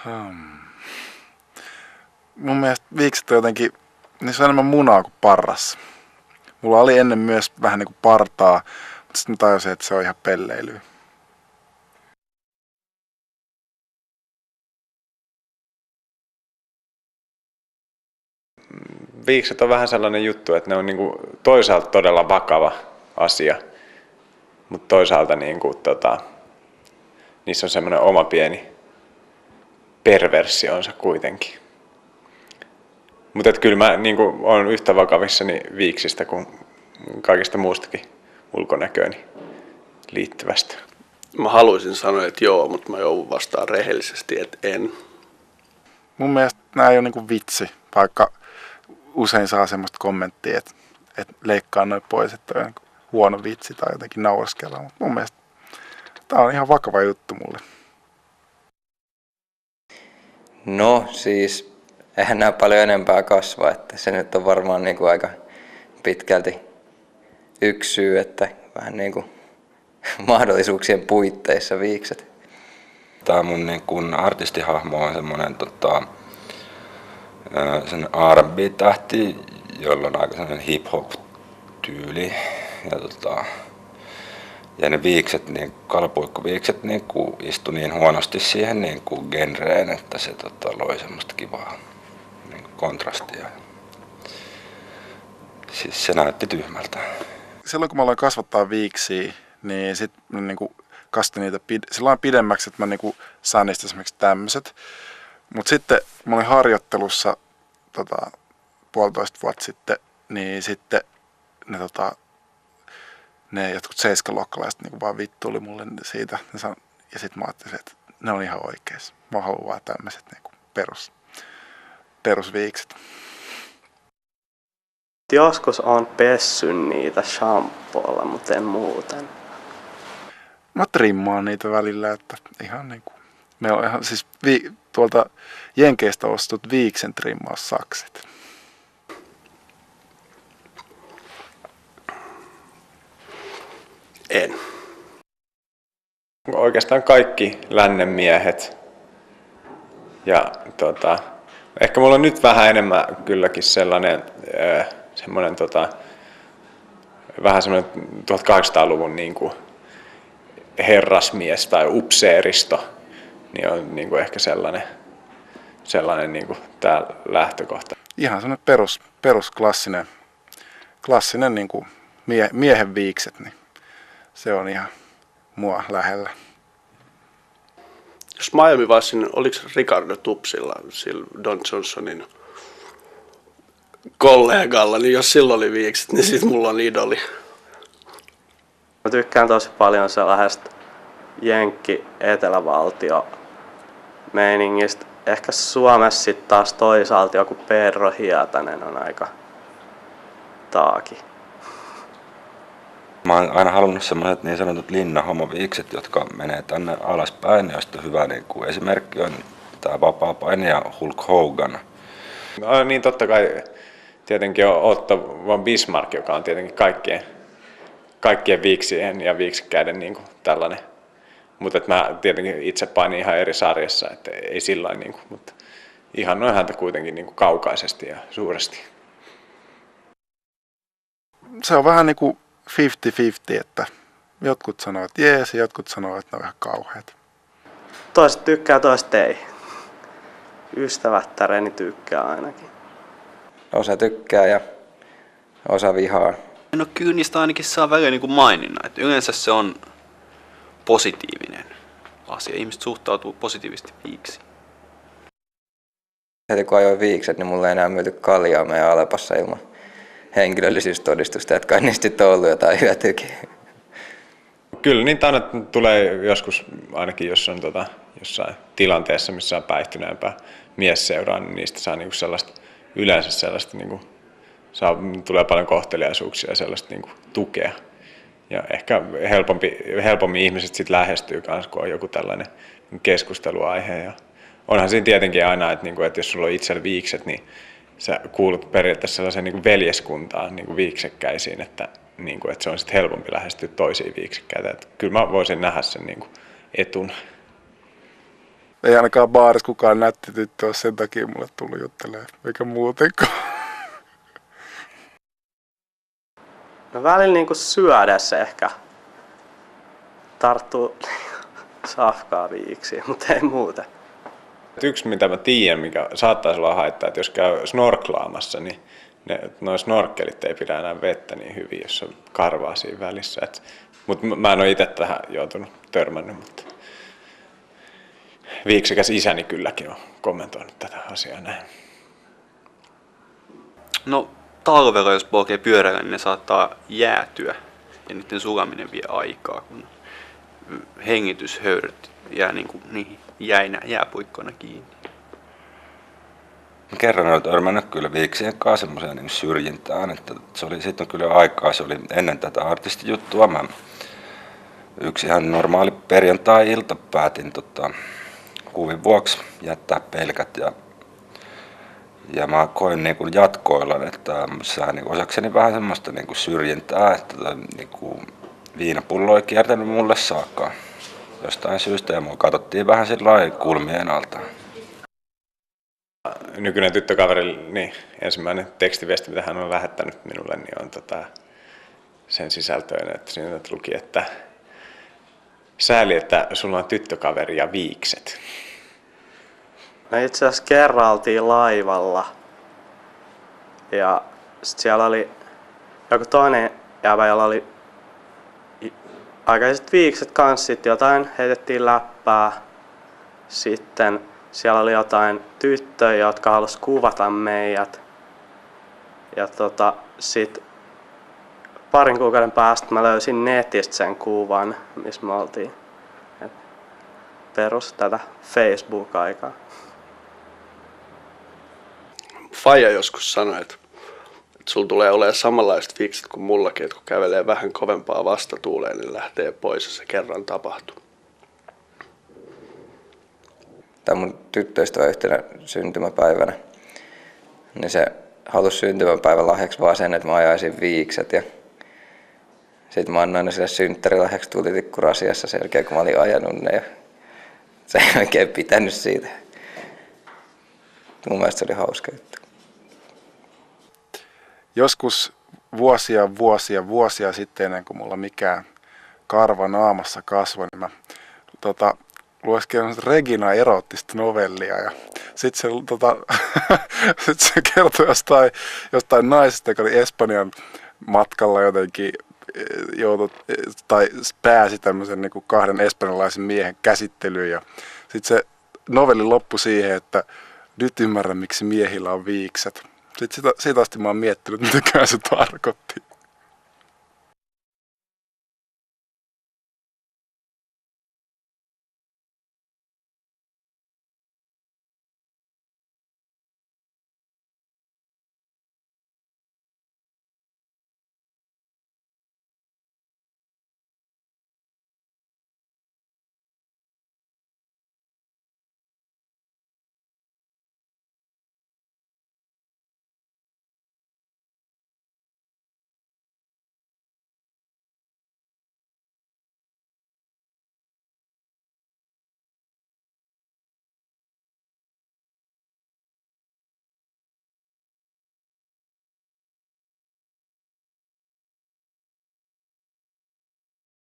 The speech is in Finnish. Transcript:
Hmm. Mun mielestä viikset on jotenkin, niissä on enemmän munaa kuin parras. Mulla oli ennen myös vähän niin kuin partaa, mutta sitten mä tajusin, että se on ihan pelleilyä. Viikset on vähän sellainen juttu, että ne on niinku toisaalta todella vakava asia, mutta toisaalta niinku, niissä on semmoinen oma pieni perversionsa kuitenkin. Mutta kyllä mä niinku, olen yhtä vakavissani viiksistä kuin kaikista muustakin ulkonäkööni liittyvästä. Mä haluaisin sanoa, että joo, mutta mä joudun vastaan rehellisesti, että en. Mun mielestä nämä ei ole niinku vitsi, vaikka usein saa semmoista kommenttia, että leikkaa noin pois, että on huono vitsi tai jotenkin nauraskella. Mutta mun mielestä tämä on ihan vakava juttu mulle. No siis, eihän nämä paljon enempää kasva, että se nyt on varmaan niin kuin aika pitkälti yksi syy, että vähän niin kuin mahdollisuuksien puitteissa viikset. Tämä mun niin kuin artistihahmo on semmoinen sen R&B-tähti, jolla on aika sellainen hip-hop-tyyli. Ja ne viikset, niin kalpuikkuviikset niin istui niin huonosti siihen niin kuin genreen, että se loi semmoista kivaa niin kontrastia. Siis se näytti tyhmältä. Silloin kun mä aloin kasvattaa viiksiä, niin sitten mä niinku kastin niitä silloin pidemmäksi, että mä niinku saan niistä esimerkiksi tämmöiset. Mutta sitten mä olin harjoittelussa 1,5 vuotta sitten, niin sitten ne jotkut 7-luokkalaiset niinku vaan vittuili mulle siitä. Ja sitten mä ajattelin, että ne on ihan oikeassa. Mä haluan vaan tämmöiset niinku perusviikset. Joskus on pessyn niitä shampoolla, mutta en muuten. Mä trimmaan niitä välillä, että ihan niinku meillä on ihan siis tuolta Jenkeistä ostut viiksen trimmaussakset. En. Oikeastaan kaikki lännen miehet. Ja ehkä mulla on nyt vähän enemmän kylläkin sellainen semmoinen vähän semmoinen 1800-luvun niin kuin herrasmies tai upseeristo, niin on niin kuin ehkä sellainen niin kuin tää lähtökohta. Ihan semmoinen klassinen niin kuin miehen viikset, niin se on ihan mua lähellä. Jos Miami Vicein, oliko Ricardo Tupsilla, sillä Don Johnsonin kollegalla, niin jos sillä oli viikset, niin sit mulla on idoli. Mä tykkään tosi paljon sellaisesta jenkki-etelävaltio meiningistä. Ehkä Suomessa sit taas toisaalta joku Pedro Hietanen on aika taaki. Mä oon aina halunnut semmoiset niin sanotut linnahomoviikset, jotka menee tänne alaspäin, josta hyvä niin kuin esimerkki on tää vapaapainija Hulk Hogan. No niin, totta kai tietenkin on Otto von Bismarck, joka on tietenkin kaikkien viiksien ja viiksikkäiden niin kuin tällainen. Mutta mä tietenkin itse painin ihan eri sarjassa, että ei sillain, niin kuin, mutta ihannoin häntä kuitenkin niin kuin kaukaisesti ja suuresti. Se on vähän niin kuin 50-50, että jotkut sanoo, että jees ja jotkut sanoo, että ne on ihan kauheat. Toiset tykkää, toiset ei. Ystävättäreni tykkää ainakin. Osa tykkää ja osa vihaa. No kyllä niistä ainakin saa välillä niin kuin maininnan, että yleensä se on positiivinen asia. Ihmiset suhtautuu positiivisesti viiksiin. Heti kun ajoin viikset, niin mulla ei enää myyty kaljaa meidän Alepassa ilman henkilöllisyystodistusta, että kai niistä on ollut jotain hyötyäkin. Kyllä niitä aina tulee joskus, ainakin jos on jossain tilanteessa, missä on päihtyneempää mies seuraa, niin niistä saa niinku yleensä sellaista, niinku, tulee paljon kohteliaisuuksia ja sellaista niinku, tukea. Ja ehkä helpommin ihmiset sit lähestyy kanssa, kun on joku tällainen keskusteluaihe. Ja onhan siinä tietenkin aina, että jos sulla on itsellä viikset, niin sä kuulut periaatteessa sellaiseen niin kuin veljeskuntaan niin kuin viiksekkäisiin, että se on sitten helpompi lähestyä toisiin viiksekkäitä. Että kyllä mä voisin nähdä sen niin kuin etun. ei ainakaan baarissa kukaan nätti tyttö ole sen takia mulle tullut juttelemaan, eikä muutenkaan. No välillä niinku syödessä ehkä tarttuu safkaa viiksiin, mutta ei muuta. Yksi mitä mä tiedän, mikä saattaisi olla haittaa, että jos käy snorklaamassa, niin nuo snorkkelit ei pidä enää vettä niin hyvin, jos on karvaa siinä välissä. Mutta mä en ole itse tähän joutunut törmännyt, mutta viiksekäs isäni kylläkin on kommentoinut tätä asiaa näin. No talvella, jos polkee pyörällä, niin ne saattaa jäätyä ja niiden sulaminen vie aikaa, kun hengityshöyryt jää niihin jääpuikkoina kiinni. Kerran olen törmännyt kyllä viiksien kanssa semmoiseen niin syrjintään, että siitä on kyllä aikaa, se oli ennen tätä artistijuttua. Mä yksi ihan normaali perjantai-ilta päätin huvin vuoksi jättää pelkät ja mä koin niin kuin jatkoilla, että sä niin osakseni vähän semmoista niin kuin syrjintää, että niin kuin viinapullo ei kiertänyt mulle saakka jostain syystä ja mua katsottiin vähän sillä kulmien alta. Nykyinen tyttökaveri, niin ensimmäinen tekstiviesti, mitä hän on lähettänyt minulle, niin on sen sisältöinen, että siinä luki, että sääli, että sulla on tyttökaveri ja viikset. Me itse asiassa kerran oltiin laivalla ja sit siellä oli joku toinen jäbä, jolla oli aikaiset viikset kanssa, sitten jotain heitettiin läppää. Sitten siellä oli jotain tyttöjä, jotka halusi kuvata meidät. Ja sit parin kuukauden päästä mä löysin netistä sen kuvan, missä me oltiin. Perus tätä Facebook-aikaa. Faija joskus sanoi, että sulla tulee olemaan samanlaiset fiksit kuin mullakin, että kun kävelee vähän kovempaa vastatuuleen, niin lähtee pois ja se kerran tapahtuu. Tämä mun tyttöystävä yhtenä syntymäpäivänä, niin se halusi syntymäpäivän lahjaksi vaan sen, että mä ajaisin viikset. Ja sitten mä annoin ne sille synttärilahjaksi tulitikkurasiassa sen jälkeen, kun mä olin ajanut ne. Ja se ei oikein pitänyt siitä. Mun mielestä se oli hauska juttu. Joskus vuosia sitten, ennen kuin mulla mikään karva naamassa kasvoi, niin mä lueskelin Regina eroottista novellia ja sitten se kertoi jostain naisesta, joka oli Espanjan matkalla jotenkin tai pääsi tämmöisen niin kuin kahden espanjalaisen miehen käsittelyyn ja sitten se novelli loppui siihen, että nyt ymmärrän miksi miehillä on viikset. Sitten siitä asti mä oon miettinyt, mitäkään se tarkoitti.